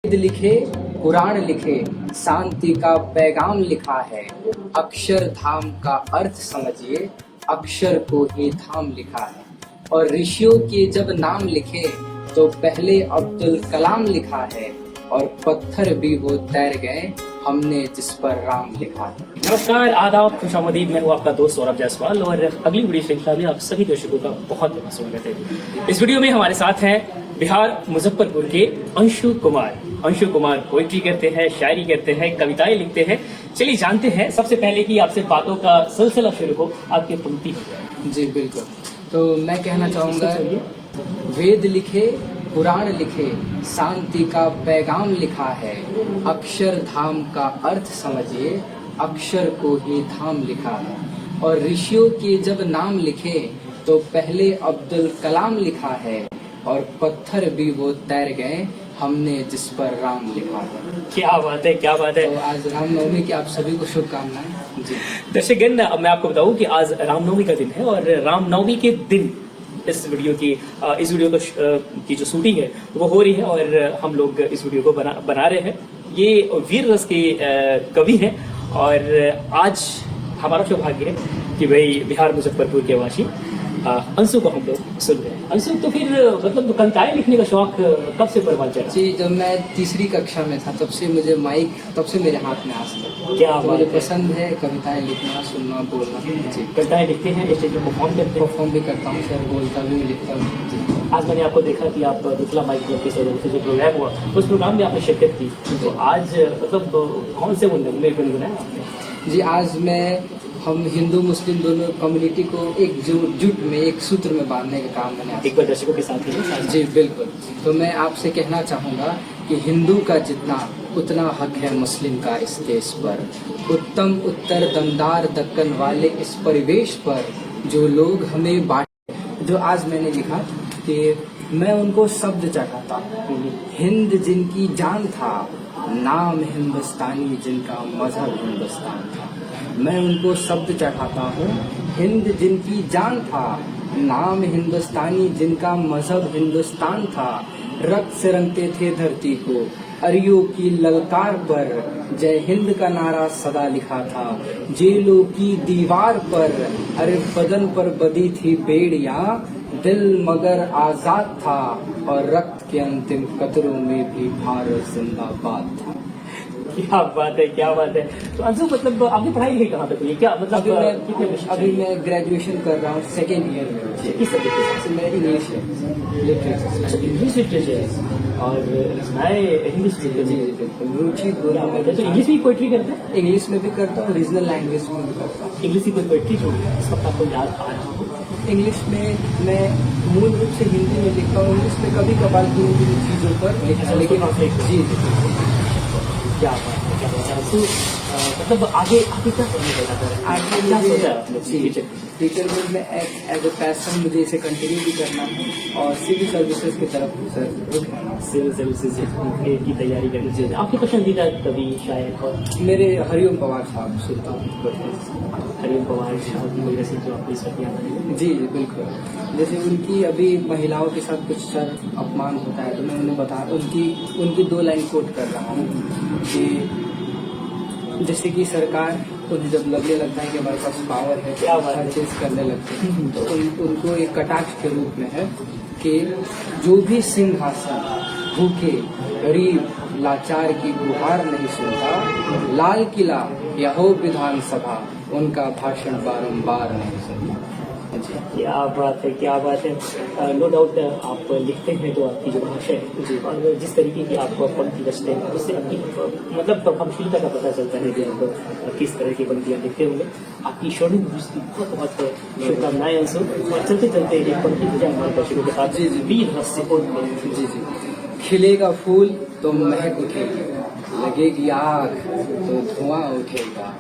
वेद लिखे, पुराण लिखे, शांति का पैगाम लिखा है। अक्षर धाम का अर्थ समझिए, अक्षर को ही धाम लिखा है। और ऋषियों के जब नाम लिखे तो पहले अब्दुल कलाम लिखा है, और पत्थर भी वो तैर गए हमने जिस पर राम लिखा है। नमस्कार, आदाब, खुशामदीद। मैं हूँ आपका दोस्त सौरभ जायसवाल और अगली वीडियो श्रृंखला में आप सभी दर्शकों का बहुत बहुत स्वागत है। इस वीडियो में हमारे साथ हैं बिहार मुजफ्फरपुर के अंशु कुमार। अंशु कुमार पोइट्री करते हैं, शायरी करते हैं, कविताएं लिखते हैं। चलिए जानते हैं सबसे पहले कि आपसे बातों का सिलसिला शुरू हो, आपकी पंक्ति हो जाए। जी बिल्कुल। तो मैं कहना चाहूँगा, वेद लिखे, पुराण लिखे, शांति का पैगाम लिखा है। अक्षर धाम का अर्थ समझिए, अक्षर को ही धाम लिखा है। और ऋषियों के जब नाम लिखे तो पहले अब्दुल कलाम लिखा है, और पत्थर भी वो तैर गए हमने जिस पर राम लिखा है। क्या बात है, क्या बात है। तो आज रामनवमी की आप सभी को शुभकामनाएं। जी दर्शकगण, अब मैं आपको बताऊं कि आज रामनवमी का दिन है और रामनवमी के दिन इस वीडियो की जो शूटिंग है वो हो रही है और हम लोग इस वीडियो को बना रहे हैं। ये वीर रस के कवि हैं और आज हमारा सौभाग्य है कि भाई बिहार मुजफ्फरपुर के वासी अंशु को हम लोग सुन रहे हैं। अंशु, तो फिर मतलब कविताएं लिखने का शौक कब से परवान चढ़ा? जी, जब मैं तीसरी कक्षा में था तब से मुझे माइक तब से मेरे हाथ में आज तक। क्या तो मुझे पसंद है कविताएं लिखना, सुनना, बोलना। जी, कविताएं लिखते हैं, स्टेज पे परफॉर्म करते हैं? परफॉर्म भी करता हूँ सर, बोलता भी लिखता हूँ। जी, आज मैंने आपको देखा कि आप मिथिला माइक क्लब के सहयोग से जो प्रोग्राम हुआ उस प्रोग्राम में आपने शिरकत की। तो आज मतलब कौन से वो नगमे गुनगुनाए आपने? जी, आज हम हिंदू मुस्लिम दोनों कम्युनिटी को एकजुट में, एक सूत्र में बांधने का काम मैंने एक बार दर्शकों के साथ ही। जी बिल्कुल। तो मैं आपसे कहना चाहूँगा कि हिंदू का जितना उतना हक है मुस्लिम का इस देश पर। उत्तम उत्तर दमदार दक्कन वाले इस परिवेश पर जो लोग हमें बांटे। जो आज मैंने लिखा कि मैं उनको शब्द चढ़ाता, हिंद जिनकी जान था, नाम हिंदुस्तानी जिनका मजहब हिंदुस्तान था। मैं उनको शब्द चढ़ाता हूँ, हिंद जिनकी जान था, नाम हिंदुस्तानी जिनका मजहब हिंदुस्तान था। रक्त से रंगते थे धरती को, अरियों की ललकार पर जय हिंद का नारा सदा लिखा था। जेलों की दीवार पर अरे बदन पर बदी थी बेड़ियां, दिल मगर आजाद था, और रक्त के अंतिम कतरों में भी भारत जिंदाबाद था। क्या बात है, क्या बात है। तो अंशु, मतलब आपने पढ़ाई लिखाई कहाँ तक हुई? क्या मतलब अभी मैं ग्रेजुएशन कर रहा हूँ, सेकेंड ईयर में। किस सब्जेक्ट से? मैं इंग्लिश लिटरेचर। अच्छा, इंग्लिश लिटरेचर और रचनाएं इंग्लिश लिटरेचर। रुचि दोनों में। तो इंग्लिश में पोइट्री करते हैं? इंग्लिश में भी करता हूँ, रीजनल लैंग्वेज में भी करता हूँ। इंग्लिश की कोई पोइट्री जो इस वक्त आपको याद आ रहा हो? इंग्लिश में मैं मूल रूप से हिंदी में लिखता हूँ, इंग्लिश में कभी कभार किन चीज़ों पर लिखा, लेकिन जी क्या बात है, क्या बात है। तो मतलब आगे क्या करने का इरादा है? आगे क्या मुझे सोचा है आपने? टीचर में एज ए पैशन मुझे इसे कंटिन्यू भी करना है, और सिविल सर्विसेज की तरफ सर रुख है। सिविल सर्विसेज की तैयारी करनी चाहिए। आपके पसंदीदा कवि शायद? और मेरे हरिओम पवार साहब सुनता हूँ। हरिओम पवार साहब की वजह से जो आपको इस वक्त याद है? जी बिल्कुल। जैसे उनकी अभी महिलाओं के साथ कुछ सर अपमान होता है, तो मैं उन्हें उनकी 2 लाइन कोट कर रहा हूँ कि जैसे कि सरकार को जब लगने लगता है कि हमारे पास पावर है, क्या हर चीज करने लगते हैं, तो उनको एक कटाक्ष के रूप में है कि जो भी सिंहासन भूखे गरीब लाचार की गुहार नहीं सुनता, लाल किला या हो विधानसभा उनका भाषण बारंबार नहीं सुनता। क्या बात है, क्या बात है। नो डाउट आप लिखते हैं तो आपकी जो भाषा है जी, और जिस तरीके की आपको पंक्ति रचते हैं उससे आपकी मतलब प्रभावशीलता का पता चलता है कि आप किस तरह की पंक्तियां लिखते होंगे। आपकी शोनी की बहुत बहुत शुभकामनाएं अंशु। और चलते चलते एक पंक्ति पूजा हमारे दर्शकों के साथ जी वीर रस से जी। खिलेगा फूल तो महक उठेगी, लगेगी आग तो धुआं उठेगा,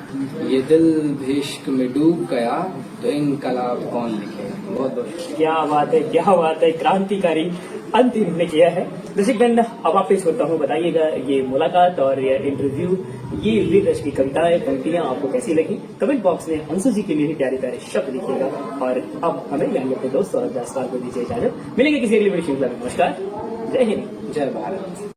ये दिल भीष्क में डूब गया तो इनकलाब कौन लिखेगा। बहुत बहुत क्या बात है, क्या बात है। क्रांतिकारी अंत इन्होंने किया है। दर्शकगण, अब आप पेश करता हूँ, बताइएगा ये मुलाकात और ये इंटरव्यू, ये वीर रस की कविताएं पंक्तियां आपको कैसी लगी? कमेंट बॉक्स में अंशु जी के लिए प्यारे प्यारे शब्द लिखिएगा। और अब हमें यानी अपने दोस्त सौरभ जायसवाल को दीजिए इजाजत। मिलेंगे किसी अगली वीडियो श्रृंखला में। नमस्कार, जय हिंद, जय भारत।